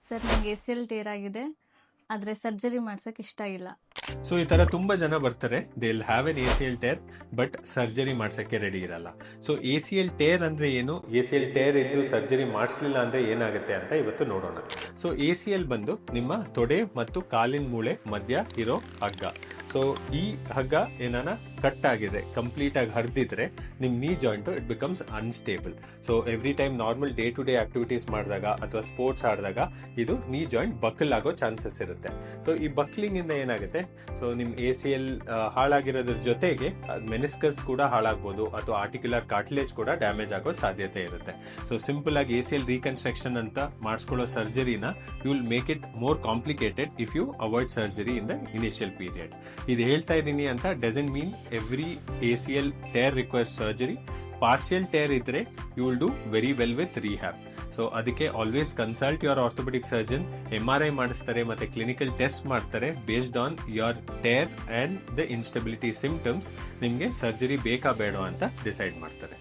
Sir ನಂಗೆ ACL tear ಆಗಿದೆ, ಆದರೆ ಸರ್ಜರಿ ಮಾಡ್ಸಕ್ಕೆ ಇಷ್ಟ ಇಲ್ಲ. ಸೊ ಈ ತರ ತುಂಬಾ ಜನ ಬರ್ತಾರೆ, they will have an ACL tear but surgery ಮಾಡ್ಸಕ್ಕೆ ರೆಡಿ ಇರಲ್ಲ. ಸೊ ACL ಟೇರ್ ಅಂದ್ರೆ ಏನು, ACL ಟೇರ್ ಇದ್ದು ಸರ್ಜರಿ ಮಾಡಿಸ್ಲಿಲ್ಲ ಅಂದ್ರೆ ಏನಾಗುತ್ತೆ ಅಂತ ಇವತ್ತು ನೋಡೋಣ. ಸೊ ACL ಬಂದು ನಿಮ್ಮ ತೊಡೆ ಮತ್ತು ಕಾಲಿನ ಮೂಳೆ ಮಧ್ಯ ಇರೋ ಹಗ್ಗ. ಸೊ ಈ ಹಗ್ಗ ಏನಾನ ಕಟ್ ಆಗಿದೆ, ಕಂಪ್ಲೀಟ್ ಆಗಿ ಹರಿದಿದ್ರೆ ನಿಮ್ knee joint it becomes unstable. So every time normal day to day activities ಮಾಡಿದಾಗ ಅಥವಾ ಸ್ಪೋರ್ಟ್ಸ್ ಆಡಿದಾಗ ಇದು ನೀ ಜಾಯಿಂಟ್ ಬಕಲ್ ಆಗೋ ಚಾನ್ಸಸ್ ಇರುತ್ತೆ. ಸೊ ಈ ಬಕ್ಲಿಂಗ್ ಇಂದ ಏನಾಗುತ್ತೆ, ಸೊ ನಿಮ್ ACL ಹಾಳಾಗಿರೋದ್ರ ಜೊತೆಗೆ ಮೆನಿಸ್ಕಸ್ ಕೂಡ ಹಾಳಾಗ್ಬೋದು ಅಥವಾ ಆರ್ಟಿಕ್ಯುಲರ್ ಕಾರ್ಟಿಲೇಜ್ ಕೂಡ ಡ್ಯಾಮೇಜ್ ಆಗೋ ಸಾಧ್ಯತೆ ಇರುತ್ತೆ. ಸೊ ಸಿಂಪಲ್ ಆಗಿ ACL ರೀಕನ್ಸ್ಟ್ರಕ್ಷನ್ ಅಂತ ಮಾಡಿಸ್ಕೊಳ್ಳೋ ಸರ್ಜರಿನ you will make it more complicated if you avoid surgery in the initial period. ಇದು ಹೇಳ್ತಾ ಇದ್ದೀನಿ ಅಂತ doesn't mean every ACL tear requires surgery. Partial tear ಇದ್ರೆ you will do very well with rehab. So ಅದಕ್ಕೆ always consult your orthopaedic surgeon. MRI ಮಾಡಿಸ್ತಾರೆ ಮತ್ತೆ clinical test ಮಾಡ್ತಾರೆ. Based on your tear and the instability symptoms ನಿಮ್ಗೆ surgery ಬೇಕಾ ಬೇಡ ಅಂತ decide ಮಾಡ್ತಾರೆ.